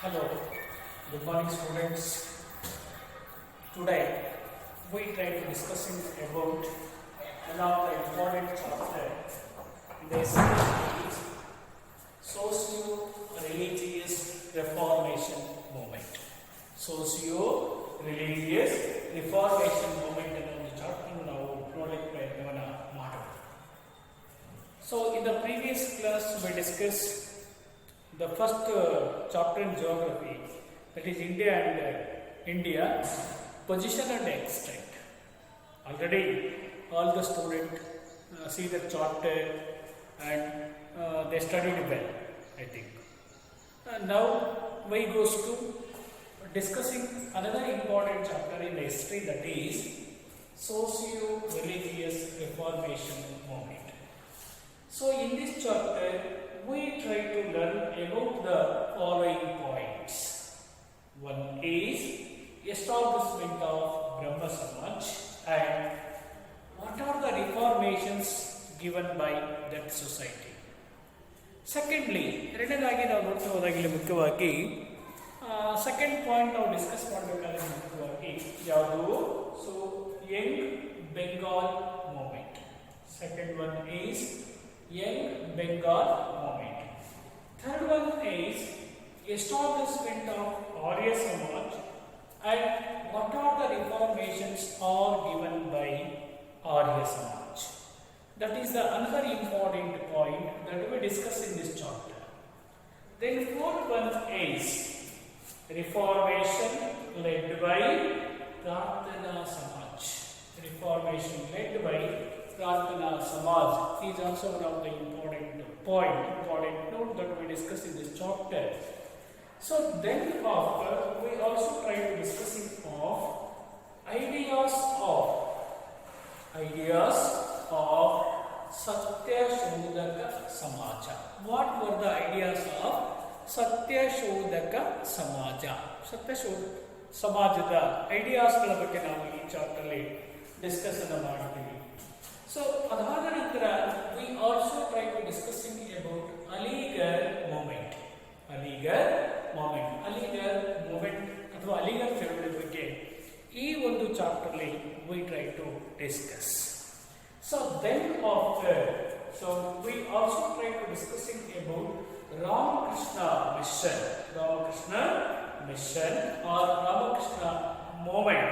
Hello, good morning students. Today we try to discussing about one of the important chapters in the series Socio-Religious Reformation Movement. Socio-Religious Reformation Movement ಅನ್ನೋ ಒಂದು chapter ನಾವು ನೋಡಲಿಕ್ಕೆ ಪ್ರಯತ್ನವನ್ನು ಮಾಡೋಣ. So in the previous class we discussed the first chapter in geography, that is India and India position and extent. Already all the students see the chapter and they studied well, I think. Now we goes to discussing another important chapter in the history, that is socio-religious reformation movement. So in this chapter we try to learn about the following points. One is establishment of Brahma Samaj and what are the reformations given by that society. Secondly, ಎರಡನೇದಾಗಿ ನಾವು ನೋಡ್ತಾ ಹೋದಾಗ ಇಲ್ಲಿ ಮುಖ್ಯವಾಗಿ second point ನಾವು discuss ಮಾಡಬೇಕಾದ್ರೆ ಮುಖ್ಯವಾಗಿ ಯಾವುದು, so Young Bengal movement. Second one is Young Bengal movement. Third one is establishment of Arya Samaj and what are the reformations are given by Arya Samaj. That is the another important point that we discuss in this chapter. Then fourth one is reformation led by Prarthana Samaj. Reformation led by Prarthana Samaj is also one of the important note that we discuss in this chapter. So then after we also try to discussing of ideas of Satya Shodhaka Samaja. What were the ideas of Satya Shodhaka Samaja? Satya Shodhaka Samajada ideas ಗಳ ಬಗ್ಗೆ ನಾವು ಈ chapter ಅಲ್ಲಿ discuss ಅನ್ನು ಮಾಡ್ತೀವಿ. So adhada nantara we also try to discussing about Aligarh movement ಅಥವಾ ಅಲಿಗರ್ ಚಳವಳಿ ಬಗ್ಗೆ ಈ ಒಂದು ಚಾಪ್ಟರ್ ಅಲ್ಲಿ we try to discuss. So then after, so we also try to discussing about Ramakrishna mission or Ramakrishna movement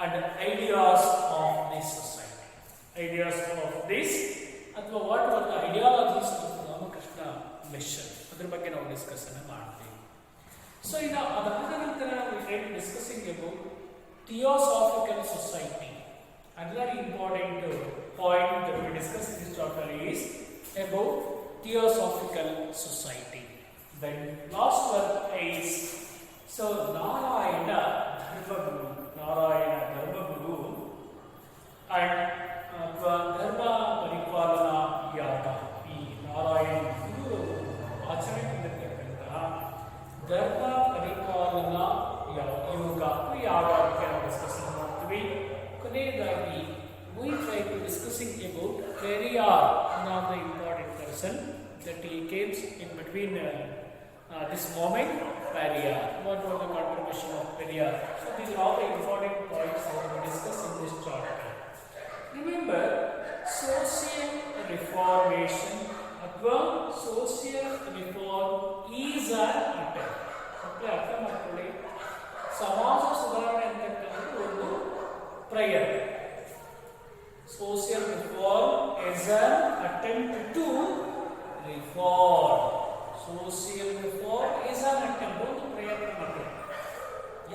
and ideas of this society. Ideas of this, ಅಥವಾ what were the ideologies of Ramakrishna mission, ಅದರ ಬಗ್ಗೆ ನಾವು discuss ಅನ್ನು ಮಾಡ್ತೀವಿ. So ಇನ್ನು ಅದಾದ ನಂತರ we try to discussing about Theosophical society. Another important point that we discuss in this chapter is about Theosophical society. Then last one is Narayana Dharmaguru and Dharma Paripalana Yaga. ಈ ನಾರಾಯಣ ಗುರು ಆಚರಣೆ ಮಾಡಿರ್ತಕ್ಕಂತಹ ಧರ್ಮ ಪರಿಪಾಲನಾ ಯಾಗಕ್ಕೆ ನಾವು discuss ಮಾಡ್ತೀವಿ. ಕೊನೆಯದಾಗಿ we try to discussing about Periyar, one of the important person that he came in between this moment. Periyar, what was the contribution of Periyar? So these are all the important points that we discuss in this chapter. Remember, social reformation ಅಥವಾ social reform is an attempt. ಅರ್ಥ ಮಾಡ್ಕೊಳ್ಳಿ, ಸಮಾಜ ಸುಧಾರಣೆ ಅಂತಕ್ಕಂಥದ್ದು ಒಂದು ಪ್ರಯತ್ನ. Social reform is an attempt to reform. Social reform is an attempt, ಒಂದು ಪ್ರಯತ್ನ ಮಾತ್ರ.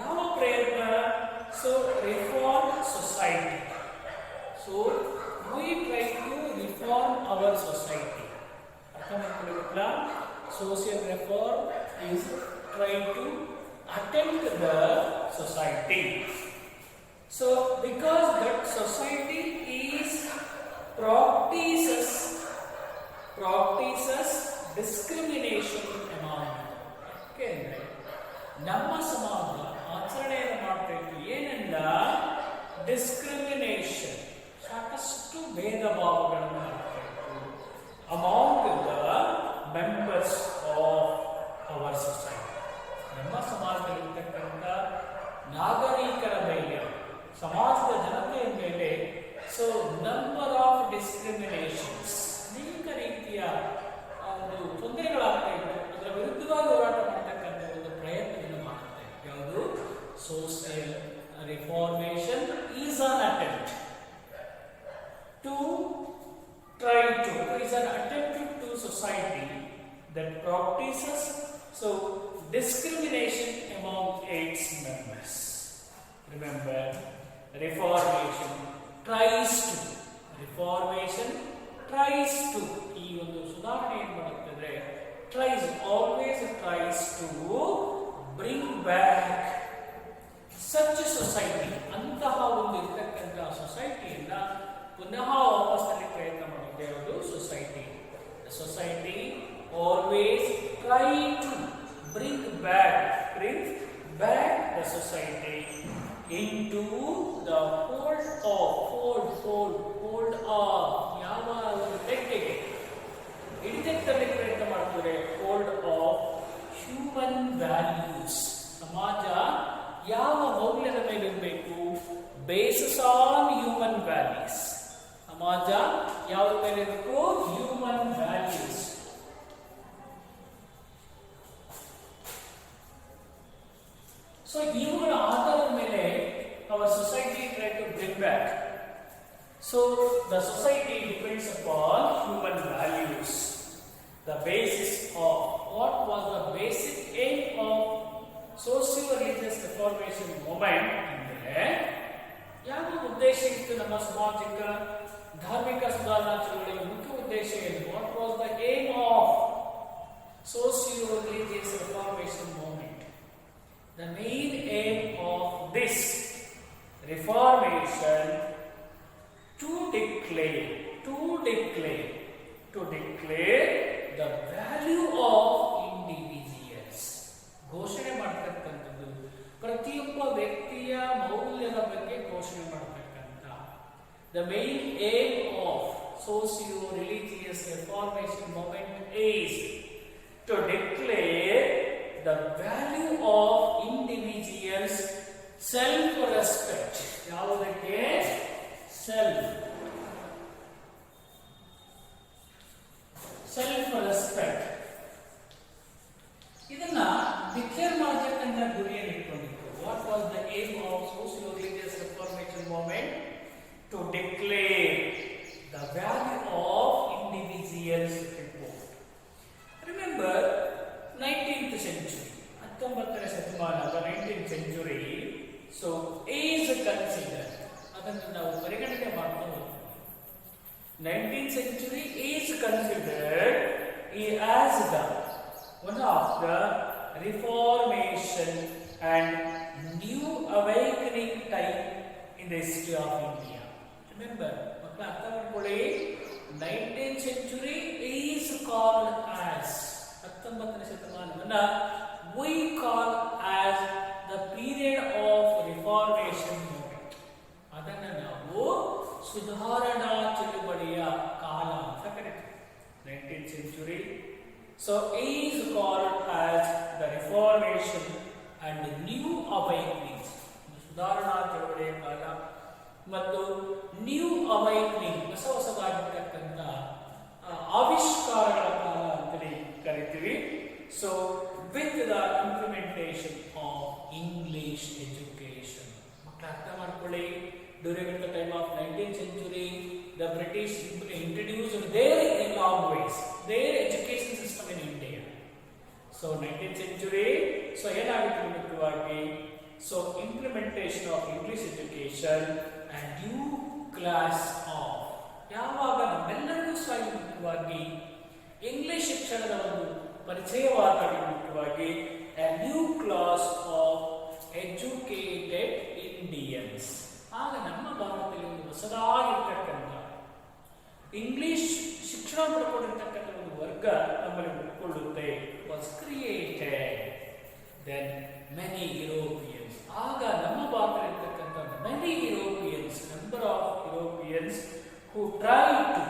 ಯಾವ ಪ್ರಯತ್ನ? So reform society. So we try to reform our society. ಅರ್ಥ ಮಾಡ್ಕೊಳ್ಳಿ. Social reform is trying to attempt the society. So because that society is practices discrimination among them. ನಮ್ಮ ಸಮಾಜ ಆಚರಣೆಯನ್ನು ಮಾಡ್ತಾ ಇತ್ತು ಏನೆಲ್ಲ ಡಿಸ್ಕ್ರಿಮಿನೇಷನ್, ಸಾಕಷ್ಟು ಭೇದ ಭಾವಗಳನ್ನು ಮಾಡ್ತಾ ಇತ್ತು among the members of our society. ನಮ್ಮ ಸಮಾಜದಲ್ಲಿರ್ತಕ್ಕಂಥ ನಾಗರಿಕರ ಮೇಲೆ, ಸಮಾಜದ ಜನತೆಯ ಮೇಲೆ ಸೊ ನಂಬರ್ ಆಫ್ ಡಿಸ್ಕ್ರಿಮಿನೇಷನ್ಸ್, ಅನೇಕ ರೀತಿಯ ಒಂದು ತೊಂದರೆಗಳಾಗ್ತಾ ಇದ್ದು ಅದರ ವಿರುದ್ಧವಾಗಿ ಹೋರಾಟ ಮಾಡತಕ್ಕಂಥ ಒಂದು ಪ್ರಯತ್ನವನ್ನು ಮಾಡುತ್ತೆ. ಯಾವುದು? Social reformation is an attempt to is an attempt to society that practices so discrimination among its members. Remember, reformation tries to ಈ ಒಂದು ಸುಧಾರಣೆ ಏನು ಮಾಡುತ್ತದೆ? always tries to bring back such a society, ಅಂತಹ ಒಂದು ಇರ್ತಕ್ಕಂಥ ಸೊಸೈಟಿಯನ್ನ ಪುನಃ ವಾಪಸ್ಸಲ್ಲಿ ಪ್ರಯತ್ನ ಮಾಡುತ್ತೆ. ಯಾವುದು? Society. The society always try to bring back the society into the fold of ಯಾವ ಒಂದು ತೆಕ್ಕೆಗೆ ಹಿಡಿತಕ್ಕೆ ಪ್ರಯತ್ನ ಮಾಡ್ತಾರೆ. fold of human values. ಸಮಾಜ ಯಾವ ಮೌಲ್ಯದ ಮೇಲೆ ಇರಬೇಕು? Basis on human values. ಸಮಾಜ ಯಾವುದ್ರ ಮೇಲೆ ಇರಬೇಕು? Human values. ಸೊ ಇವುಗಳ ಆಧಾರದ ಮೇಲೆ our society try to bring back. So the society depends upon human values. The basis of what was the basic aim of socio-religious reformation movement ಅಂದ್ರೆ ಯಾವ ಉದ್ದೇಶ ಇತ್ತು? ನಮ್ಮ ಸಾಮಾಜಿಕ ಧಾರ್ಮಿಕ ಸುಧಾರಣಾ ಚಳವಳಿಯ ಮುಖ್ಯ ಉದ್ದೇಶ ಏನು? What was the aim of socio-religious reformation movement? The main aim of this reformation to declare the value of individuals. ಘೋಷಣೆ ಮಾಡತಕ್ಕಂಥದ್ದು ಪ್ರತಿಯೊಬ್ಬ ವ್ಯಕ್ತಿಯ ಮೌಲ್ಯದ ಬಗ್ಗೆ ಘೋಷಣೆ ಮಾಡತಕ್ಕಂಥ. The main aim of socio-religious reformation movement is to declare the value of individuals self-respect. ಯಾವುದಕ್ಕೆ? self-respect. ಇದನ್ನ ಡಿಕ್ಲೇರ್ ಮಾಡತಕ್ಕಂಥ ಗುರಿಯನ್ನು ಇಟ್ಕೊಂಡಿತ್ತು. What was the aim of socio-religious reformation movement? To declare the value of individuals people. Remember 19th century, 19ನೇ ಶತಮಾನದ 19th century, so is considered, ಅದನ್ನು ನಾವು ಪರಿಗಣನೆ ಮಾಡ್ತಾ 19th century is considered as the one of the reformation and new awakening time in the history of India. Remember, ಮಕ್ಕಳ ಅರ್ಥ ಮಾಡ್ಕೊಳ್ಳಿ, 19th century is called as 19ನೇ ಶತಮಾನವನ್ನ we call as the period of reformation movement. ಅದನ್ನ ನಾವು ಸುಧಾರಣಾ ಚಳುವಳಿಯ ಕಾಲ ಅಂತ ಕರೀತೀವಿ. 19th century so is called as the reformation and new awakening. ಸುಧಾರಣಾ ಚಳುವಳಿಯ ಕಾಲ ಮತ್ತು ನ್ಯೂ ಅವೈಕ್ನಿಂಗ್, ಹೊಸದಾಗಿರ್ತಕ್ಕಂಥ ಆವಿಷ್ಕಾರಗಳ ಕಾಲ ಅಂತೇಳಿ ಕರಿತೀವಿ. So with the implementation of English education. ಮಕ್ಕಳು ಅರ್ಥ ಮಾಡ್ಕೊಳ್ಳಿ, during the time of 19th century the British introduced their language, their education system in India. So 19th century so ಏನಾಗಿತ್ತು ಮುಖ್ಯವಾಗಿ? So implementation of English education and new class of, ಯಾವಾಗ ನಮ್ಮೆಲ್ಲರಿಗೂ ಸಹ ಮುಖ್ಯವಾಗಿ English ಶಿಕ್ಷಣದ ಒಂದು ಪರಿಚಯವಾದಾಗ ಮುಖ್ಯವಾಗಿ a new class of educated Indians. ಆಗ ನಮ್ಮ ಭಾರತದಲ್ಲಿ ಒಂದು ಹೊಸದಾಗಿರ್ತಕ್ಕಂಥ ಇಂಗ್ಲಿಷ್ ಶಿಕ್ಷಣ ಪಡ್ಕೊಂಡಿರ್ತಕ್ಕಂಥ ಒಂದು ವರ್ಗ ನಮ್ಮಲ್ಲಿ ಹುಟ್ಟಿಕೊಳ್ಳುತ್ತೆ. was created. Then many Europeans, ಆಗ ನಮ್ಮ ಭಾರತದಲ್ಲಿರ್ತಕ್ಕಂಥ many Europeans, number of Europeans who tried to,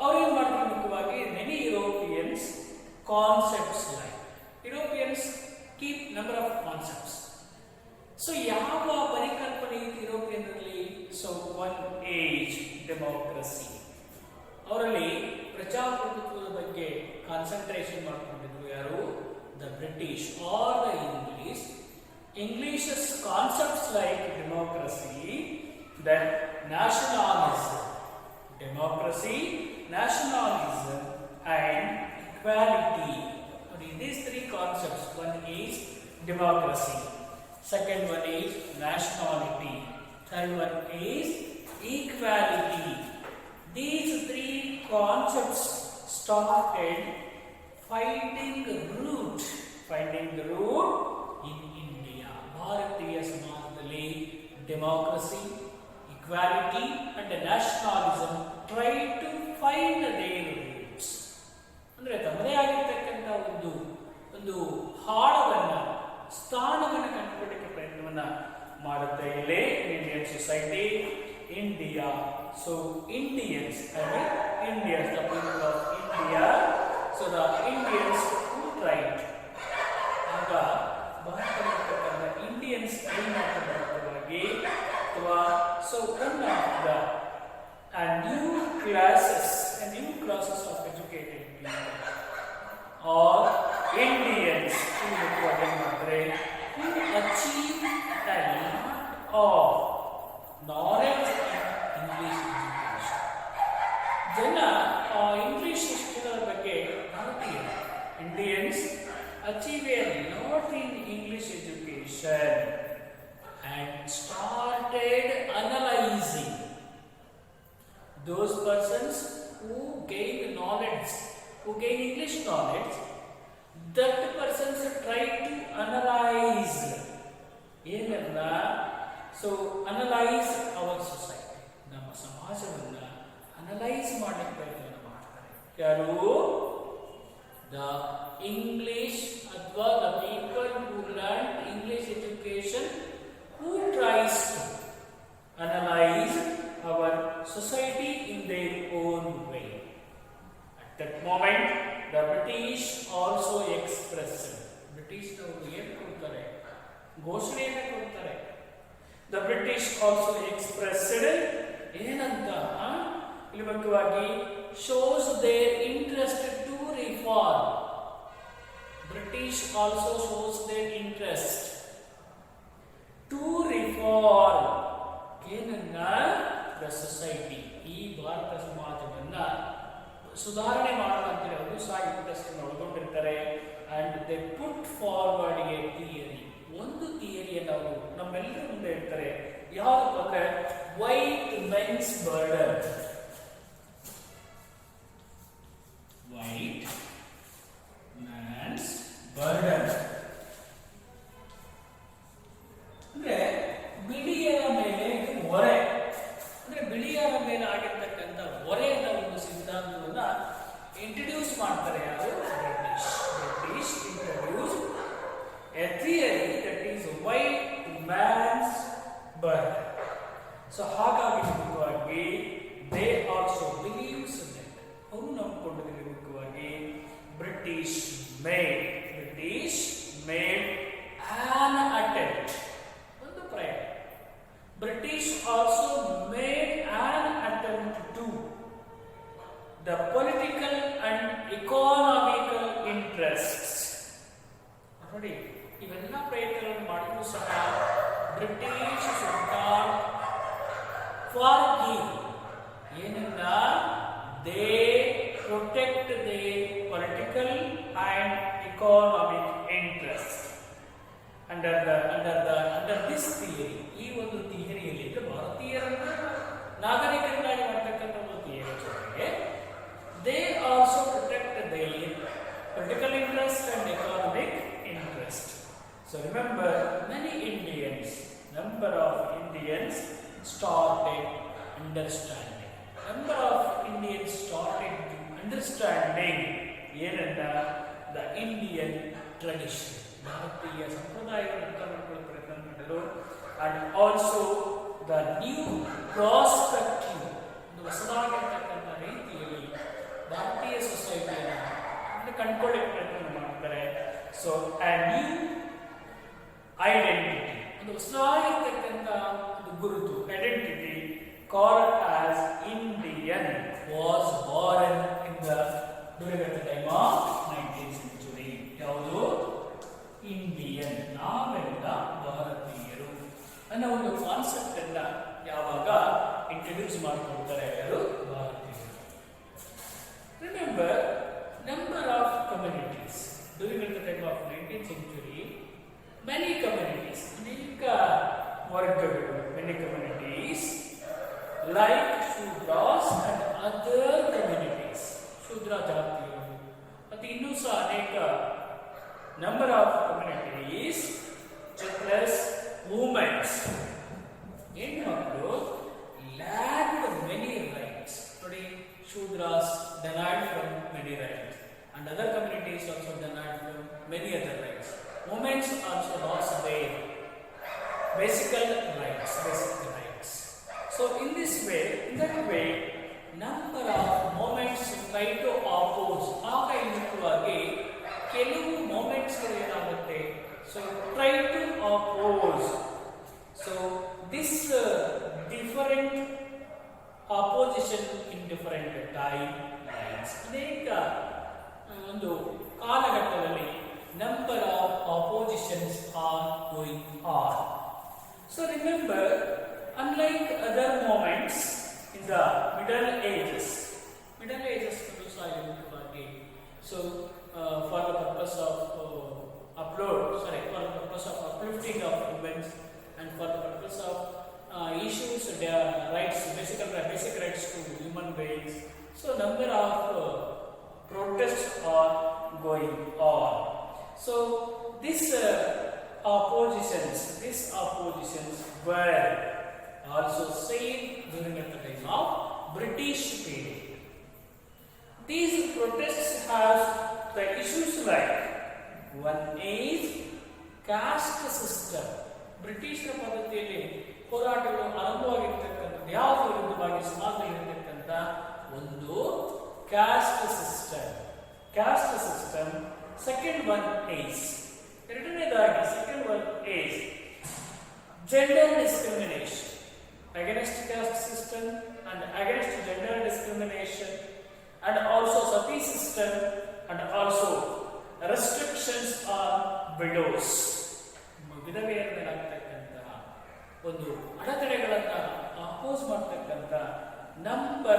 ಅವ್ರೇನು ಮಾಡ್ತಾರೆ ಮುಖ್ಯವಾಗಿ many Europeans concepts like. Europeans keep number of concepts. So ಯಾವ ಪರಿಕಲ್ಪನೆ ಇತ್ತು ಯುರೋಪಿಯನ್ನಲ್ಲಿ? So one is democracy. ಅವರಲ್ಲಿ ಪ್ರಜಾಪ್ರಭುತ್ವದ ಬಗ್ಗೆ ಕಾನ್ಸಂಟ್ರೇಷನ್ ಮಾಡ್ಕೊಂಡಿದ್ರು ಯಾರು? The British are the English. English's concepts like democracy, then nationalism, democracy, nationalism and equality. These three concepts, one is democracy, second one is nationality, third one is equality. These three concepts started finding the root in India. ಭಾರತೀಯ ಸಮಾಜದಲ್ಲಿ democracy, equality and nationalism try to find their roots. ಅಂದ್ರೆ ತಮ್ಮದೇ ಆಗಿರ್ತಕ್ಕಂಥ ಒಂದು ಹಾಡವನ್ನ, ಸ್ಥಾನವನ್ನು ಕಂಡುಕೊಳ್ಳಿಕ್ಕೆ ಪ್ರಯತ್ನವನ್ನ ಮಾಡುತ್ತೆ ಇಲ್ಲಿ Indian society, India. So Indians, Indians, the people of India. So the Indians who tried. ಆಗ ಭಾರತದಲ್ಲಿರ್ತಕ್ಕಂಥ ಇಂಡಿಯನ್ಸ್ ಏನು ಮಾಡ್ತಾರೆ ಅಥವಾ so one of the new classes of educated people or Indians who achieve a lot of knowledge in English education. ಜನ English ಶಿಕ್ಷಣದ ಬಗ್ಗೆ ಭಾರತೀಯರು Indians achieve a lot in English education and started analyzing those persons who gain knowledge, who gain English knowledge. That persons try to analyze ಏನನ್ನ, so analyse our society, ನಮ್ಮ ಸಮಾಜವನ್ನ analyse ಮಾಡಲಿಕ್ಕೆ ಪ್ರಯತ್ನ ಮಾಡ್ತಾರೆ. ಯಾರು? ದ ಇಂಗ್ಲಿಷ್ ಅಥವಾ the people who learn English education, who tries to analyze our society in their own way. At that moment, the British also expressed. British ಅವರು ಏನು ಕೊಡ್ತಾರೆ? ಘೋಷಣೆಯನ್ನು ಕೊಡ್ತಾರೆ. The British also expressed ಏನಂತ? ಇಲ್ಲಿ ಮುಖ್ಯವಾಗಿ shows their interest to reform. British also shows their interest to reform ಏನನ್ನ? The society, ಈ ಭಾರತ ಸಮಾಜವನ್ನ ಸುಧಾರಣೆ ಮಾಡುವಂತೆ ಅವರು ಸಹ ಇಂಟ್ರೆಸ್ಟ್ ಒಳಗೊಂಡಿರ್ತಾರೆ. And they put forward a theory, ಒಂದು ಥಿಯರಿಯನ್ನು ಅವರು ನಮ್ಮೆಲ್ಲರ ಮುಂದೆ ಇರ್ತಾರೆ. ಯಾವುದು ಅಂದ್ರೆ white men's burden. White man's burden ಅಂದ್ರೆ ಬಿಳಿಯರ ಮೇಲೆ ಹೊರೆ, ಅಂದ್ರೆ ಬಿಳಿಯರ ಮೇಲೆ ಆಗಿರ್ತಕ್ಕಂಥ ಹೊರೆಯ ಒಂದು ಸಿದ್ಧಾಂತವನ್ನ ಇಂಟ್ರೊಡ್ಯೂಸ್ ಮಾಡ್ತಾರೆ. ಯಾರು? British introduce a theory that is white man's burden. So ಹಾಗಾಗಿ ಮುಖ್ಯವಾಗಿ ದೇ ಆಲ್ಸೋ ಬಿಲೀವ್ಸ್ ದಟ್, ಅವರು ನಂಬಿಕೊಂಡಿದ್ದಾರೆ ಮುಖ್ಯವಾಗಿ ಬ್ರಿಟಿಷ್ ಮೇಡ್ an attempt, ಒಂದು ಪ್ರಯತ್ನ. British also made an attempt to the political and economical interests. ನೋಡಿ, ಇವೆಲ್ಲ ಪ್ರಯತ್ನಗಳನ್ನು ಮಾಡಿದ್ರು ಸಹ ಬ್ರಿಟಿಷ್ ಸರ್ಕಾರ ಫಾರ್ಗಿವ್ ಏನನ್ನ? They protect their political and economic interest under this theory. ಈ ಒಂದು ಥಿಯರಿಯಲ್ಲಿ ಭಾರತೀಯರನ್ನ ನಾಗರಿಕರನ್ನಾಗಿ ಮಾಡತಕ್ಕಂಥ ಒಂದು ಥಿಯರಿ ಜೊತೆಗೆ they also protect their political interest and economic interest. So remember, number of Indians started understanding ಏನಂತ? the Indian tradition, ಭಾರತೀಯ ಸಂಪ್ರದಾಯವನ್ನು ಅರ್ಥ ಮಾಡಿಕೊಳ್ಳಲು ಪ್ರಯತ್ನ ಮಾಡಿದರು. and also the new perspective, ಹೊಸದಾಗಿರ್ತಕ್ಕಂಥ ರೀತಿಯಲ್ಲಿ ಭಾರತೀಯ ಸೊಸೈಟಿಯನ್ನು ಕಂಡುಕೊಳ್ಳಿಕ್ಕೆ So a new identity, ಒಂದು ಹೊಸದಾಗಿರ್ತಕ್ಕಂಥ ಒಂದು ಗುರುತು, identity called as Indian was born in the during the time of 19th century. ಯಾವುದು? ಇಂಡಿಯನ್, ನಾವೆಲ್ಲ ಭಾರತೀಯರು ಅನ್ನೋ ಒಂದು ಕಾನ್ಸೆಪ್ಟ್ ಅನ್ನ ಯಾವಾಗ ಇಂಟ್ರೊಡ್ಯೂಸ್ ಮಾಡಿಕೊಡ್ತಾರೆ ಯಾರು? ಭಾರತೀಯರು. Remember, number of communities during the time of 19th century, many communities, ಅನೇಕ ವರ್ಗಗಳು, many communities like Shudras and other communities, ಶೂದ್ರ ಜಾತಿಯರು ಮತ್ತು ಇನ್ನೂ ಸಹ ಅನೇಕ number of communities plus women, ಹೆಣ್ಮಕ್ಳು lacked many rights. Today Shudras denied from many rights and other communities also denied from many other rights. Women also lost their basic rights. So in this way, in that way, number of moments try to oppose. ಆಗ ಮುಖ್ಯವಾಗಿ ಕೆಲವು moments ಏನಾಗುತ್ತೆ, so try to oppose. So this different opposition in different timelines, ಅನೇಕ ಒಂದು ಕಾಲಘಟ್ಟದಲ್ಲಿ number of oppositions are going on. So remember, unlike other moments in the Middle Ages so for the purpose of for the purpose of uplifting of women and for the purpose of issues their rights, basic rights to human beings, so number of protests are going on. So these oppositions were also seen during the time of British period. These protests have the issues like, one is caste system. ಬ್ರಿಟಿಷರ ಪದ್ಧತಿಯಲ್ಲಿ ಹೋರಾಟಗಳು ಆರಂಭವಾಗಿರ್ತಕ್ಕಂಥದ್ದು ಯಾವ ವಿರುದ್ಧವಾಗಿ ಸಮಾಜದಲ್ಲಿರ್ತಕ್ಕಂಥ ಒಂದು caste system. Second one is, ಎರಡನೇದಾಗಿ second one is gender discrimination, against caste system and against gender discrimination, and also sati system, and also restrictions on widows, ವಿಧವೆಯರ ಮೇಲಾಗ್ತಕ್ಕಂತಹ ಒಂದು ಅಡೆತಡೆಗಳನ್ನು oppose ಮಾಡ್ತಕ್ಕಂಥ number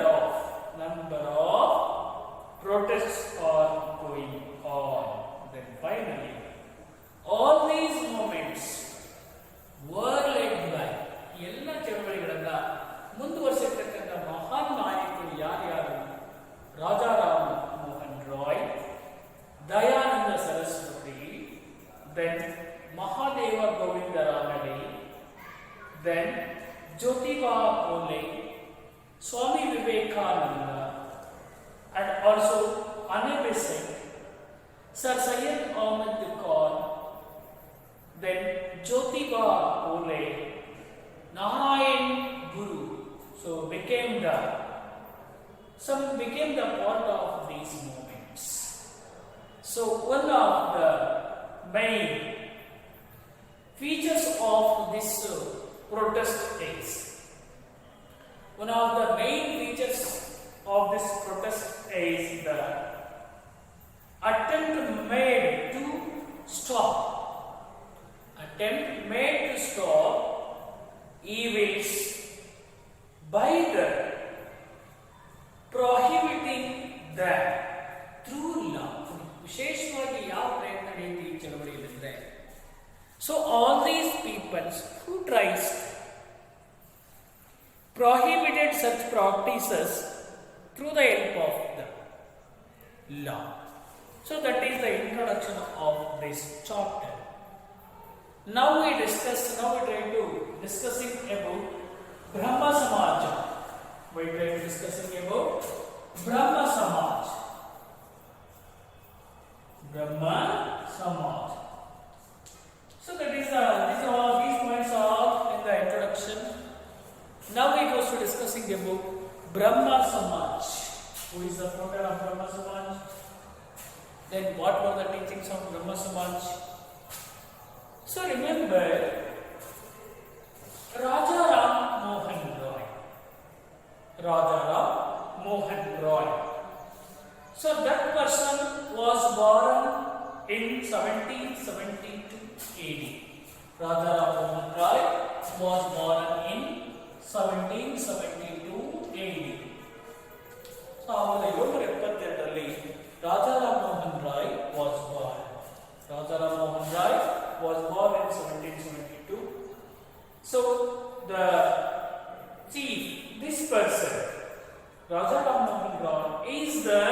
of protests are going on. Then finally all these movements were led by, ಎಲ್ಲ ಚಳವಳಿಗಳನ್ನ ಮುಂದುವರಿಸಿರ್ತಕ್ಕಂಥ ಮಹಾನ್ ನಾಯಕರು ಯಾರ್ಯಾರು? Rajaram Mohan Roy, Dayananda Saraswati, then Mahadeva Govinda Ranade, then Jyotiba Phule, Swami Vivekananda, and also Anna Besant, Sir Syed Ahmad Khan, then Jyotiba Phule, Narayan Guru, so became the part of these movements. So one of the main features of this protest is, the attempt made to stop evils by the prohibiting them through law. ವಿಶೇಷವಾಗಿ ಯಾವ ಪ್ರಯತ್ನ ನಡೆಯುತ್ತೆ ಈ ಚಳವಳಿಯಲ್ಲಿದೆ? So all these peoples who tries prohibited such practices through the help of the law. So that is the introduction of this chapter. Now we try to discussing about Brahma Samaj. We try to discussing about Brahma Samaj. So that is these points are in the introduction. Now we go to discussing about Brahma Samaj. Who is the founder of Brahma Samaj? Then what were the teachings of Brahma Samaj? So remember Raja Ram Mohan Roy. Raja Ram Mohan Roy. So that person was born in 1772 AD. Raja Ram Mohan Roy was born in 1772 AD. So ಅವರ 772ರಲ್ಲಿ Raja Ram Mohan Roy was born. Raja Ram Mohan Roy was born in 1772. So the chief, this person, Raja Ram Mohan Roy, is the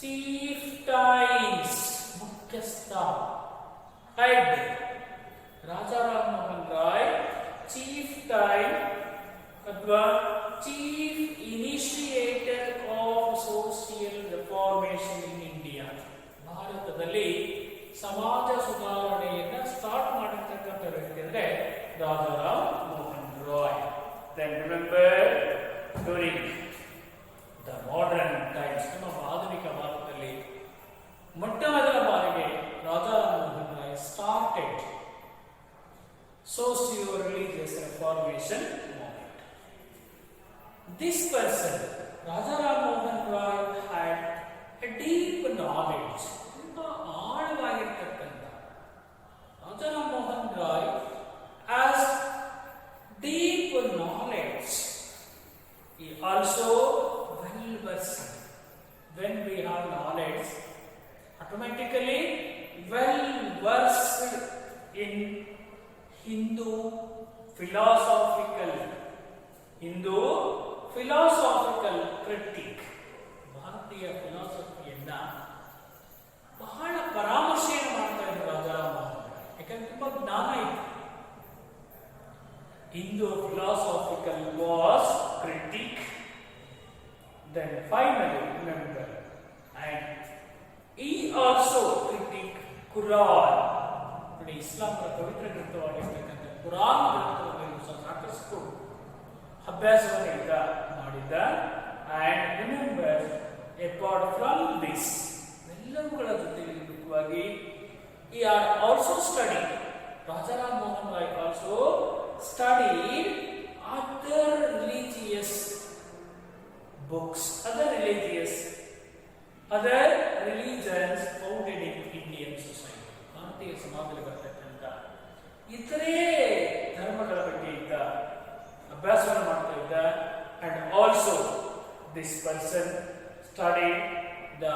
chieftains, Mukhya head. Raja Ram Mohan Roy, chieftain, chief initiator of social reformation in India. ಭಾರತದಲ್ಲಿ ಸಮಾಜ ಸುಧಾರಣೆಯನ್ನು start ಮಾಡಿರ್ತಕ್ಕಂಥ ವ್ಯಕ್ತಿ ಅಂದರೆ Rajaram Mohan Roy. Then remember during the modern times, ನಮ್ಮ ಆಧುನಿಕ ಭಾರತದಲ್ಲಿ ಮೊಟ್ಟ ಮೊದಲ ಬಾರಿಗೆ Rajaram Mohan Roy started socio-religious reformation movement. This person, Rajaram Mohan Roy, had a deep knowledge. Rajaram Mohan Roy has deep knowledge. He also well versed. When we have knowledge, automatically well versed in Hindu philosophical critique. ಭಾರತೀಯ ಫಿಲಾಸಫಿಯನ್ನ ಬಹಳ ಪರಾಮರ್ಶೆಯನ್ನು ಮಾಡ್ತಾ ಇದ್ರು ರಾಜಾರಾಮ್ ಮೋಹನ್ ರಾಯ್. ಯಾಕಂದ್ರೆ ತುಂಬಾ ಜ್ಞಾನ ಇತ್ತು. Hindu philosophical was critique. Then finally remember, and he also critique Quran. ಇಸ್ಲಾಂನ ಪವಿತ್ರ ಗ್ರಂಥವಾಗಿರ್ತಕ್ಕಂಥ ಕುರಾನ್ ಗ್ರಂಥವನ್ನು ಸಾಕಷ್ಟು ಅಭ್ಯಾಸವನ್ನು ಮಾಡಿದ್ದ. And remember, apart from this, ಎಲ್ಲವುಗಳ ಜೊತೆಗೆ ಮುಖ್ಯವಾಗಿ he had also studied, Rajaram Mohan Roy also studied other religious books, other religions founded in Indian society. ಭಾರತೀಯ ಸಮಾಜದಲ್ಲಿ ಬರ್ತಕ್ಕಂಥ ಇತರೆ ಧರ್ಮಗಳ ಬಗ್ಗೆ ಇದ್ದ ಅಭ್ಯಾಸವನ್ನು ಮಾಡ್ತಾ ಇದ್ದ. And also this person studied the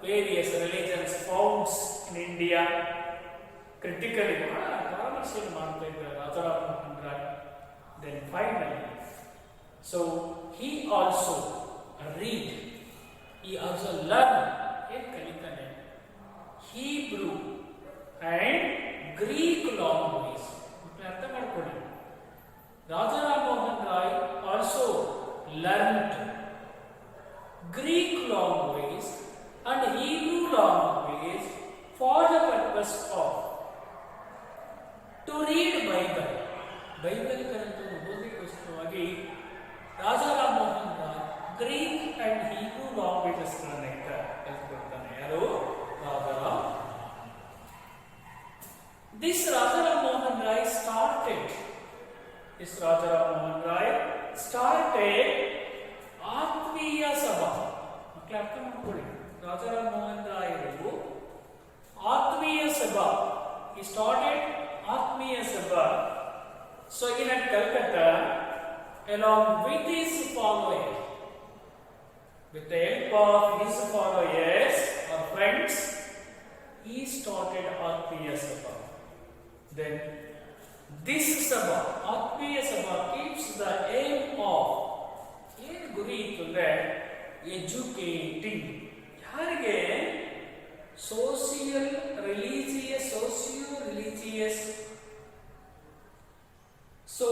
various religions found in India critically. ಪರಾಮರ್ಶೆಯನ್ನು ಮಾಡ್ತಾ ಇದ್ದ Rajaram Mohan Roy. Then finally, so he also learned, ಏನು ಕಲಿತಾನೆ, Hebrew and Greek language. ಅರ್ಥ ಮಾಡ್ಕೊಳ್ಳಿ. Rajaram Mohan Roy also learned Greek language and Hebrew language for the purpose of to read Bible. Bible ಗ್ರಂಥವನ್ನು ಓದಲಿಕ್ಕೋಸ್ಕರವಾಗಿ Rajaram Mohan Roy Greek and Hebrew languages ಗಳನ್ನು ಕಲಿತುಕೊಳ್ತಾನೆ. ಯಾರು? Rajaram. This Rajaram Mohan Roy started ಆತ್ಮೀಯ ಸಭಾ. ಮಕ್ಕಳು ಅರ್ಥ ಮಾಡ್ಕೊಳ್ಳಿ. ರಾಜಾರಾಮ್ ಮೋಹನ್ ರಾಯ್ ಅವರು ಆತ್ಮೀಯ ಸಭಾ, he started ಆತ್ಮೀಯ ಸಭಾ. So in Calcutta, along with his followers, with the help of his followers or friends, he started ಆತ್ಮೀಯ ಸಭಾ. Then this Sabha, Atmiya Sabha, keeps the aim of ಗುರಿ ಇತ್ತು ಅಂದ್ರೆ ಎಜುಕೇಟಿಂಗ್. ಯಾರಿಗೆ? Socio religious so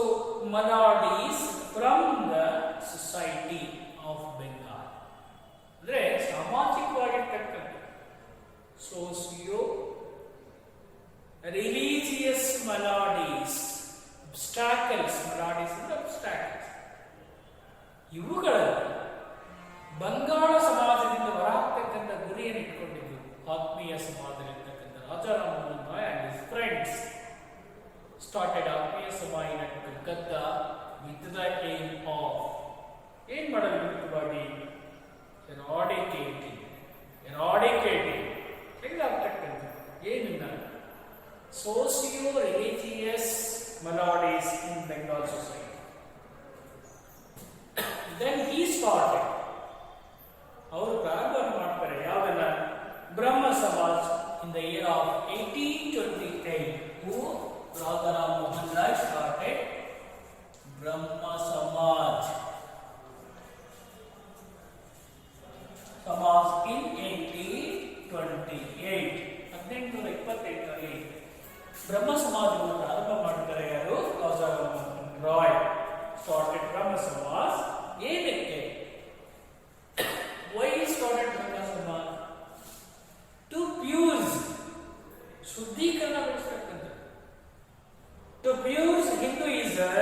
maladies from the society of Bengal. ಅಂದ್ರೆ ಸಾಮಾಜಿಕವಾಗಿರ್ತಕ್ಕಂಥ socio religious ಮಲಾಡೀಸ್, ಮಲಾಡೀಸ್ ಅಂದ್ರೆ obstacles. ಇವುಗಳಲ್ಲಿ ಬಂಗಾಳ ಸಮಾಜದಿಂದ ಹೊರ ಆತ್ಮೀಯ ಸಮಾಜದಲ್ಲಿರ್ತಕ್ಕಂಥ Rajaram Mohan Roy and his friends started Atmiya Samaj Calcutta with the aim of ಏನ್ ಮಾಡಲು ಮುಖ್ಯವಾಗಿ ಎರಾಡಿಕೇಟಿಂಗ್ ಹೇಗಾಗ್ತಕ್ಕಂಥ ಏನನ್ನ socio religious maladies in Bengal society. Then he started ಅವರು ಪ್ರಾರಂಭ ಮಾಡ್ತಾರೆ ಯಾವೆಲ್ಲ Brahma Samaj in the year of 1828. Who Rajaram Mohan Roy started Brahma Samaj in 1828. 1828ರಲ್ಲಿ ಬ್ರಹ್ಮ ಸಮಾಜವನ್ನು ಪ್ರಾರಂಭ ಮಾಡ್ತಾರೆ ಯಾರು? ರಾಜಾರಾಮ್ ಮೋಹನ್ ರಾಯ್ ಸ್ಟಾರ್ಟೆಡ್ ಬ್ರಹ್ಮ ಸಮಾಜ್. ಏನಕ್ಕೆ? Why he started Brahma Samaj? To purge, ಶುದ್ಧೀಕರಣಗೊಳಿಸತಕ್ಕಂಥ, to purge Hinduism,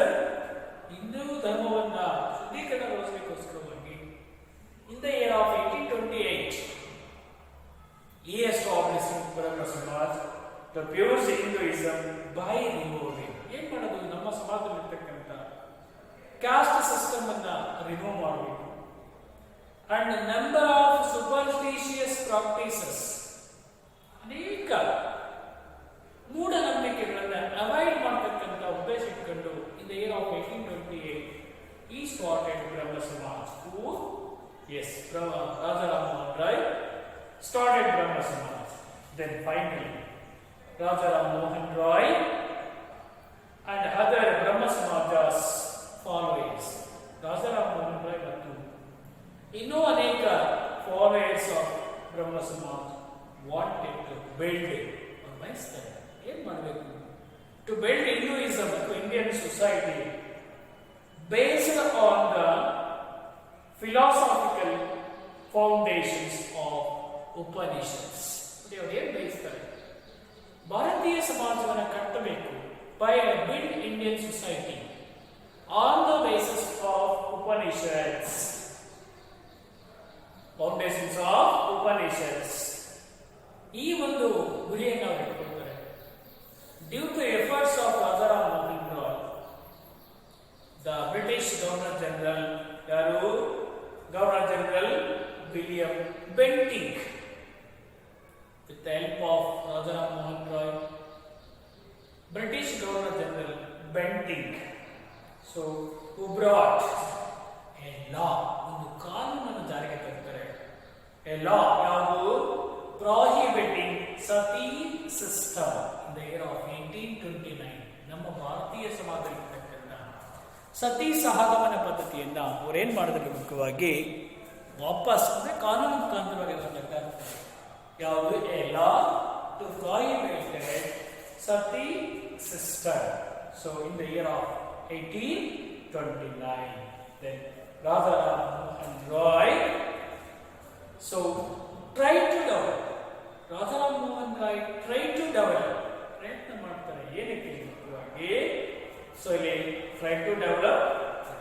Hindu ಧರ್ಮವನ್ನ ಶುದ್ಧೀಕರಣಗೊಳಿಸಲಿಕ್ಕೋಸ್ಕರವಾಗಿ in the year of 1828 he established Brahma Samaj to purge Hinduism by removing. ಏನ್ ಮಾಡೋದು? ನಮ್ಮ ಸಮಾಜದಲ್ಲಿರ್ತಕ್ಕಂಥ ಕ್ಯಾಸ್ಟ್ ಸಿಸ್ಟಮ್ ಅನ್ನ ರಿಮೂವ್ ಮಾಡಬೇಕು. And a number of superstitious practices, ಅನೇಕ ಮೂಢನಂಬಿಕೆಗಳನ್ನು avoid ಮಾಡತಕ್ಕಂಥ ಉದ್ದೇಶ ಇಟ್ಕೊಂಡು in the year of 1828 he started Brahma Samaj. Who? Yes, Rajaram Mohan Roy started Brahma Samaj. Then finally Rajaram Mohan Roy and other Brahma Samajas followers, Rajaram Mohan Roy ಮತ್ತು ಇನ್ನೂ ಅನೇಕ followers of Brahma Samaj wanted to build ಬಯಸ್ತಾರೆ. ಏನ್ ಮಾಡಬೇಕು? To build Hinduism to Indian society based on the philosophical foundations of Upanishads. ಅವರು ಏನ್ ಬಯಸ್ತಾರೆ? ಭಾರತೀಯ ಸಮಾಜವನ್ನು ಕಟ್ಟಬೇಕು by build Indian society on the basis of Upanishads, foundations of Upanishads. ಈ ಒಂದು ಗುರಿಯನ್ನು ಅವರು ಇಟ್ಕೊಳ್ತಾರೆ. Due to efforts of Rajaram Mohan Roy, the British governor general, ಯಾರು? Governor general William Bentinck, with the help of Rajaram Mohan Roy, British governor general Bentinck, so who brought a law, ಒಂದು ಕಾನೂನನ್ನು ಜಾರಿಗೆ ತರ್ತಾರೆ. ಎ ಲಾ ಯಾವುದು? prohibiting sati system in the year of 1829. ನಮ್ಮ ಭಾರತೀಯ ಸಮಾಜದಲ್ಲಿರ್ತಕ್ಕಂಥ ಸತಿ ಸಹಗಮನ ಪದ್ಧತಿಯನ್ನ ಅವರೇನ್ ಮಾಡಿದ್ರು? ಮುಖ್ಯವಾಗಿ ವಾಪಸ್ ಅಂದ್ರೆ ಕಾನೂನು ಮುಖಾಂತರವಾಗಿ ಯಾವುದು? A law to prohibit sati system. So in the year of 1829, then Rajaram Mohan Roy tried to develop. Rajaram Mohan Roy try to develop, ಪ್ರಯತ್ನ ಮಾಡ್ತಾರೆ. ಏನಕ್ಕೆ? ಮುಖ್ಯವಾಗಿ ಸೊ ಇಲ್ಲಿ try to develop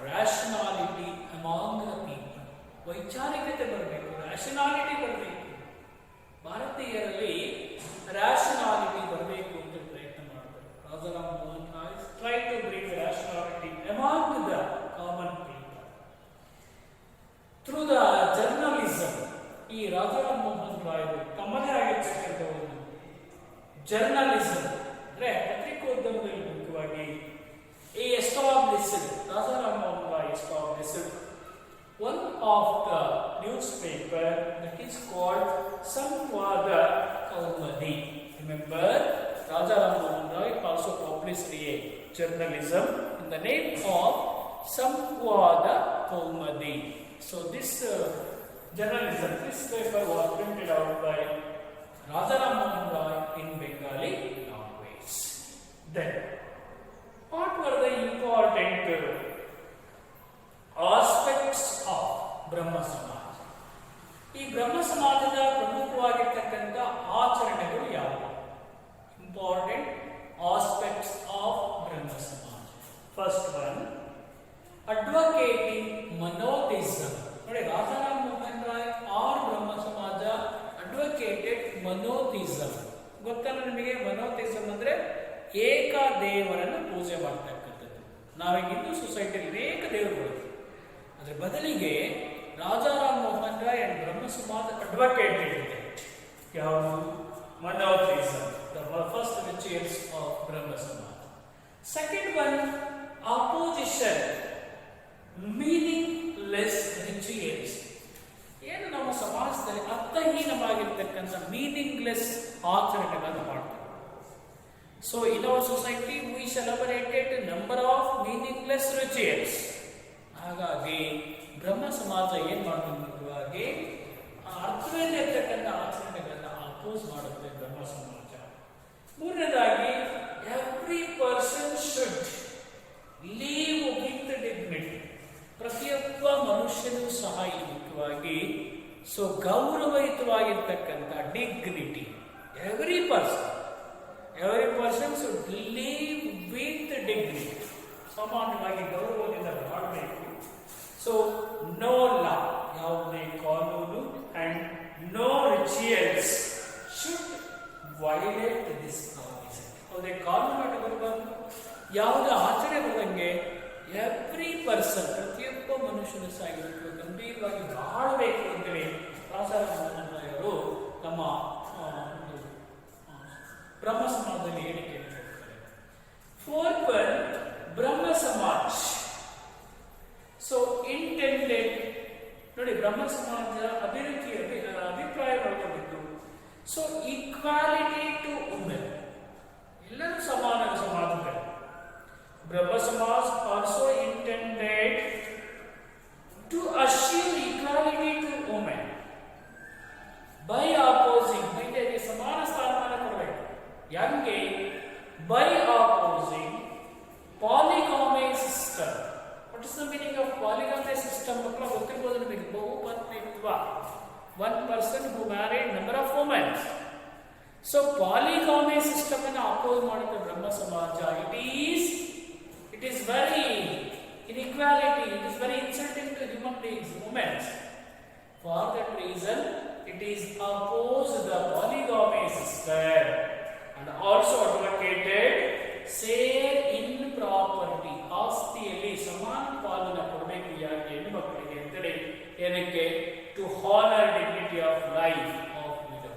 rationality among the people. ವೈಚಾರಿಕತೆ ಬರಬೇಕು, ರ್ಯಾಷನಾಲಿಟಿ ಬರಬೇಕು. ಭಾರತೀಯರಲ್ಲಿ ರ್ಯಾಷನಾಲಿಟಿ ಬರಬೇಕು ಅಂತ ಪ್ರಯತ್ನ ಮಾಡ್ತಾರೆ. Rajaram Mohan Roy try to bring rationality among the common people through the journalism. ಈ ರಾಜಾರಾಮ್ ಮೋಹನ್ ರಾಯ್ ತಮ್ಮದೇ ಆಗಿರ್ತಕ್ಕಂಥ ಒಂದು ಜರ್ನಲಿಸಮ್ ಅಂದ್ರೆ ಪತ್ರಿಕೋದ್ಯಮದಲ್ಲಿ ಮುಖ್ಯವಾಗಿ ಈ established Rajaram Mohan Roy established one of the newspaper that is called Samvada Kaumadi. Remember, Rajaram Mohan Roy also published a journalism in the name of Samvada Kaumadi. So this journalism, this paper was printed out by Rajaram Mohan Roy in Bengali language. Then, what were the important aspects of Brahma Samaj? ಈ ಬ್ರಹ್ಮ ಸಮಾಜದ ಪ್ರಮುಖವಾಗಿರ್ತಕ್ಕಂಥ ಆಚರಣೆಗಳು ಯಾವುವು? Important aspects of Brahma Samaj. First one, advocating monotheism. ನೋಡಿ, Rajaram Mohan Roy are Brahma Samaj advocated ಮನೋಥಿಸಮ್. ಗೊತ್ತಲ್ಲ ನಿಮಗೆ ಮನೋಥಿಸಮ್ ಅಂದ್ರೆ ಏಕ ದೇವರನ್ನು ಪೂಜೆ ಮಾಡ್ತಕ್ಕಂಥದ್ದು. ನಾವೀಗ ಹಿಂದೂ ಸೊಸೈಟಿಯಲ್ಲಿ ಅನೇಕ ದೇವರುಗಳು, ಅದರ ಬದಲಿಗೆ ರಾಜಾರಾಮ್ ಮೋಹನ್ ರಾಯ್ ಅಂಡ್ ಬ್ರಹ್ಮ ಸಮಾಜ ಅಡ್ವೊಕೇಟ್ ಯಾವುದು monotheism, the first rituals of Brahma Samaj. Second one, opposition, meaningless rituals. ಏನು ನಮ್ಮ ಸಮಾಜದಲ್ಲಿ ಅರ್ಥಹೀನವಾಗಿರ್ತಕ್ಕಂಥ ಮೀನಿಂಗ್ಲೆಸ್ ಆಚರಣೆಗಳನ್ನು ಮಾಡ್ತಾರೆ. So in our society we celebrated a number of meaningless rituals. ಹಾಗಾಗಿ ಬ್ರಹ್ಮ ಸಮಾಜ ಏನ್ ಮಾಡ್ತಿರುವಾಗಿ ಅರ್ಥವೇನೇ ಇರ್ತಕ್ಕಂಥ ಆಚರಣೆಗಳನ್ನ ಅಪೋಸ್ ಮಾಡುತ್ತೆ ಬ್ರಹ್ಮ ಸಮಾಜ. ಮೂರನೇದಾಗಿ every person should live with dignity. ಪ್ರತಿಯೊಬ್ಬ ಮನುಷ್ಯನೂ ಸಹ ಈ ಮುಖ್ಯವಾಗಿ ಗೌರವಯುತವಾಗಿರ್ತಕ್ಕಂಥ dignity. Every person should live with dignity, ಸಾಮಾನ್ಯವಾಗಿ ಗೌರವದಿಂದ ಮಾಡಬೇಕು. ಸೊ ನೋ ಲಾ, ಯಾವುದೇ ಕಾನೂನು and no rituals should violate this promise. ಯಾವುದೇ ಕಾನೂನು ಬರಬಾರ್ದು, ಯಾವುದೇ ಆಚರಣೆ ಬರದಂಗೆ ಎವ್ರಿ ಪರ್ಸನ್, ಪ್ರತಿಯೊಬ್ಬ ಮನುಷ್ಯನು ಸಹ ಇದಕ್ಕೆ ಗಂಭೀರವಾಗಿ ಬಾಳಬೇಕು ಅಂತೇಳಿ ರಾಜಾರಾಮರು ತಮ್ಮ ಬ್ರಹ್ಮ ಸಮಾಜದಲ್ಲಿ ಹೇಳಿಕೆ ನೀಡಿದ್ದಾರೆ. ಫೋರ್ತ್ ಒನ್, ಬ್ರಹ್ಮ ಸಮಾಜ್ ಇಂಟೆಂಡೆಡ್. ನೋಡಿ, ಬ್ರಹ್ಮ ಸಮಾಜ ಅಭಿವೃದ್ಧಿ ಅಭಿಪ್ರಾಯ ಮಾಡಿಕೊಂಡಿದ್ದು ಈಕ್ವಾಲಿಟಿ ಟು ವುಮೆನ್, ಎಲ್ಲರೂ ಸಮಾನ ಸಮಾಜಗಳು. Brahma Samaj also intended to assure equality to women by opposing, ಮಹಿಳೆಯರಿಗೆ ಸಮಾನ ಸ್ಥಾನಮಾನ ಕೊಡಬೇಕು. ಯಾಕೆ? By opposing polygamy system. What is the meaning of polygamy system? ಮಕ್ಕಳು ಗೊತ್ತಿರ್ಬೋದು ನಿಮಗೆ, ಬಹುಪತ್ನಿತ್ವ. One person who married number of womens. So polygamy system ಅನ್ನು ಅಪೋಸ್ ಮಾಡುತ್ತೆ ಬ್ರಹ್ಮ ಸಮಾಜ. It is very inequality, it is very insulting to human beings, women. For that reason, it is opposed the polygamy system and also advocated share in property. ಆಸ್ತಿಯಲ್ಲಿ ಸಮಾನ ಪಾಲನ ಕೊಡಬೇಕು. ಯಾಕೆ? ಹೆಣ್ಣು ಮಕ್ಕಳಿಗೆ ಅಂತೇಳಿ. ಏನಕ್ಕೆ? To honour dignity of life of widow.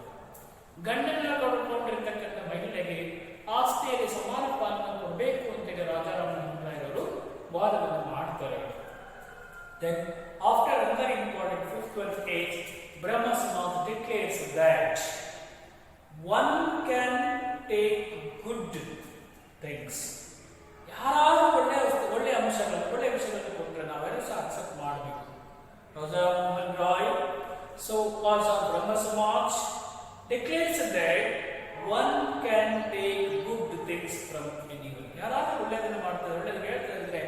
ಗಂಡನ್ನ ಕಳ್ಕೊಂಡಿರ್ತಕ್ಕಂಥ ಮಹಿಳೆಗೆ ಆಸ್ತಿಯಲ್ಲಿ ಸಮಾನ ಪಾಲನ ಕೊಡಬೇಕು ಅಂತೇಳಿ ರಾಜಾರಾಮ್ ಮೋಹನ್ ರಾಯ್ ಅವರು ವಾದವನ್ನು ಮಾಡ್ತಾರೆ. Then after another important fifth one stage, Brahma Samaj declares that one can take good things. ಯಾರಾದ್ರೂ ಒಳ್ಳೆ ವಿಷಯಗಳನ್ನು ಕೊಟ್ಟರೆ ನಾವೆಲ್ಲರೂ ಸಹ ಅಕ್ಸೆಪ್ಟ್ ಮಾಡಬೇಕು. Rajaram Mohan Roy also Brahma Samaj declares that one can take good things from anyone. ಯಾರಾದ್ರೂ ಒಳ್ಳೆಯದನ್ನು ಮಾಡ್ತಾರೆ, ಒಳ್ಳೆಯದು ಹೇಳ್ತಾ ಇದ್ರೆ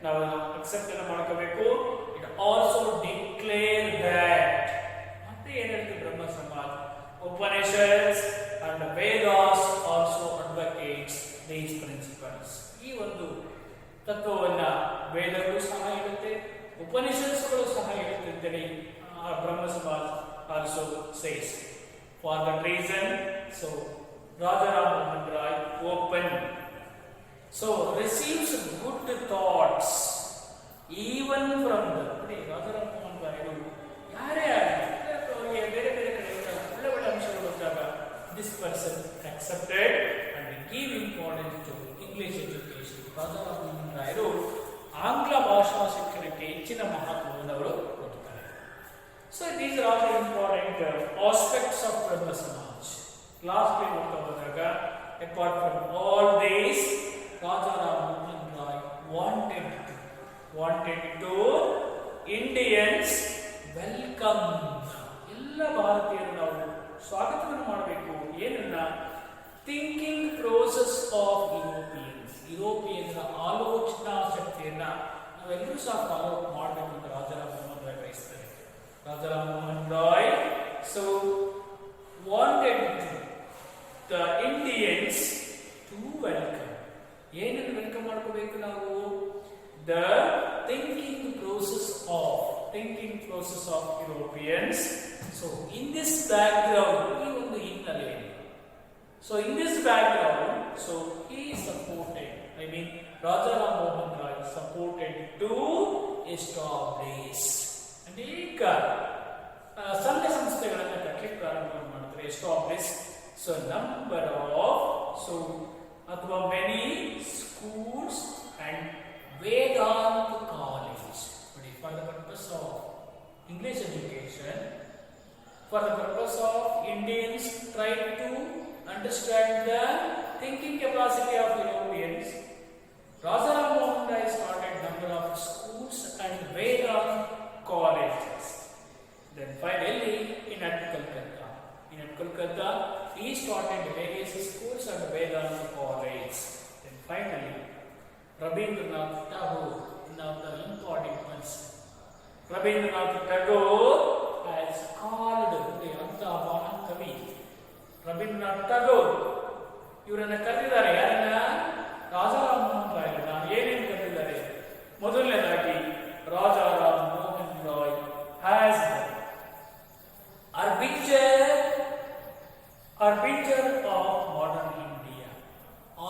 ನಾವು ಅಕ್ಸೆಪ್ಟ್ ಅನ್ನು ಮಾಡ್ಕೋಬೇಕು. ಇಟ್ ಆಲ್ಸೋ ಡಿಕ್ಲೇರ್ ದಟ್, ಮತ್ತೆ ಏನ್ ಹೇಳ್ತೀವಿ Brahma Samaj, Upanishads and Vedas also advocates these principles. ಈ ಒಂದು ತತ್ವವನ್ನ ವೇದಗಳು ಸಹ ಹೇಳುತ್ತೆ, ಉಪನಿಷತ್ಗಳು ಸಹ ಹೇಳುತ್ತೆ ಅಂತೇಳಿ Brahma Samaj also says. For that reason Rajaram Mohan Rai open, receives good thoughts even from the Rajaram Mohan Rai ಯಾರೇ ಅವರಿಗೆ ಬೇರೆ ಬೇರೆ ಕಡೆಯಿಂದ ಒಳ್ಳೆ ಅಂಶಗಳು ಬಂದಾಗ this person accepted and give importance to English education. Rajaram Mohan ರಾಯರು ಆಂಗ್ಲ ಭಾಷಾ ಶಿಕ್ಷಣಕ್ಕೆ ಹೆಚ್ಚಿನ ಮಹತ್ವವನ್ನು ಅವರು ಕೊಡ್ತಾರೆ. So these are all the important aspects of Brahma Samaj. Lastly, ನೋಡ್ತಾ ಹೋದಾಗ, apart from all these, Rajaram Mohan Rai wanted to Indians welcome. ಎಲ್ಲ ಭಾರತೀಯರು ನಾವು ಸ್ವಾಗತವನ್ನು ಮಾಡಬೇಕು. ಏನನ್ನ? ಥಿಂಕಿಂಗ್ ಪ್ರೋಸೆಸ್ ಆಫ್ ಯುರೋಪಿಯನ್ರ ಆಲೋಚನಾ ಶಕ್ತಿಯನ್ನ ನಾವೆಲ್ಲರೂ ಸಹ ಫಾಲೋ ಮಾಡಬೇಕು ಅಂತ ರಾಜಾರಾಮ್ ಮೋಹನ್ ರಾಯ್ ಬಯಸ್ತಾರೆ. Rajaram Mohan Roy wanted the Indians to welcome. ಏನನ್ನು ವೆಲ್ಕಮ್ ಮಾಡ್ಕೋಬೇಕು ನಾವು? The thinking process of Europeans. In this background, ಈ ಒಂದು ಹಿನ್ನೆಲೆ So in this background, so he supported, I mean Raja Ram Mohan Roy supported to establish ಅನೇಕ ಸಂಘ ಸಂಸ್ಥೆಗಳನ್ನು ಕಟ್ಟಲಿಕ್ಕೆ ಪ್ರಾರಂಭ ಮಾಡ್ತಾರೆ. Establish so number of so ಅಥವಾ many schools and Vedanta college for the purpose of English education, for the purpose of Indians trying to understand the thinking capacity of Europeans. Raja Ram Mohan Roy started number of schools and Vedanta colleges. Then finally in Kolkata he started various schools and Vedanta colleges. Then finally Rabindranath Tagore, now the important person. Rabindranath Tagore has called the Antavana Kavi. Rabindranath Tagore, ಇವರನ್ನ ಕರೆದಿದ್ದಾರೆ. ಯಾರನ್ನ? ರಾಜಾರಾಮ್ ಮೋಹನ್ ರಾಯ್. ಏನೇನು ಕರೆದಿದ್ದಾರೆ? ಮೊದಲನೇದಾಗಿ Rajaram Mohan Roy has arbiter of modern India.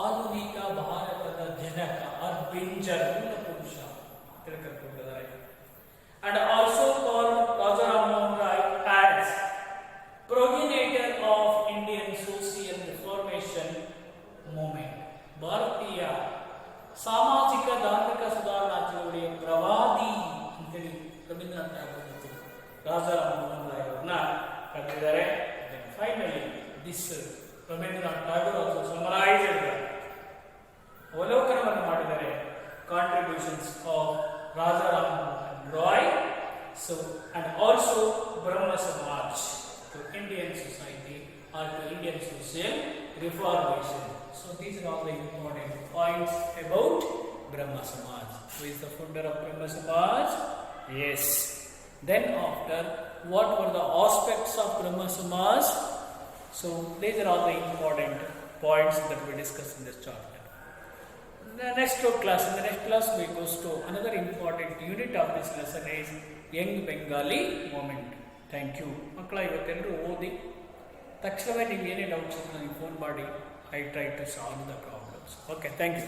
ಆಧುನಿಕ ಭಾರತದ ಜನಕ ಅರ್ಬಿಂಜರ್ ಪುರುಷ ತಿಳ್ಕೊಂಡಿದ್ದಾರೆ. And also called Raja Ram Mohan Roy as progenitor of Indian social reformation movement. ಭಾರತೀಯ ಸಾಮಾಜಿಕ ಧಾರ್ಮಿಕ ಸುಧಾರಣಾ ಚಳವಳಿಯ ಪ್ರವಾದಿ ಅಂತೇಳಿ ರವೀಂದ್ರನಾಥ್ ಠಾಗೂರ್ ಮತ್ತು ರಾಜಾ ರಾಮ್ ಮೋಹನ್ ರಾಯ್ ಅವರನ್ನ ಕರೆದಿದ್ದಾರೆ. Finally this Rabindranath Tagore also summarized ಅವಲೋಕನವನ್ನು ಮಾಡಿದ್ದಾರೆ contributions of Raja Ram Mohan Roy, so and also Brahma Samaj to Indian society or to Indian social reformation. So these are all the important points about Brahma Samaj. Who is the founder of Brahma Samaj? Yes. Then after, what were the aspects of Brahma Samaj? So these are all the important points that we discussed in this chapter. In the next class we goes to another important unit of this lesson is Young Bengali Movement. Thank you. ಮಕ್ಕಳ ಇವತ್ತೆಲ್ಲರೂ ಓದಿ ತಕ್ಷಣವೇ ನೀವು ಏನೇ doubts ನನಗೆ phone ಮಾಡಿ. I try to solve the problems. Okay, thank you.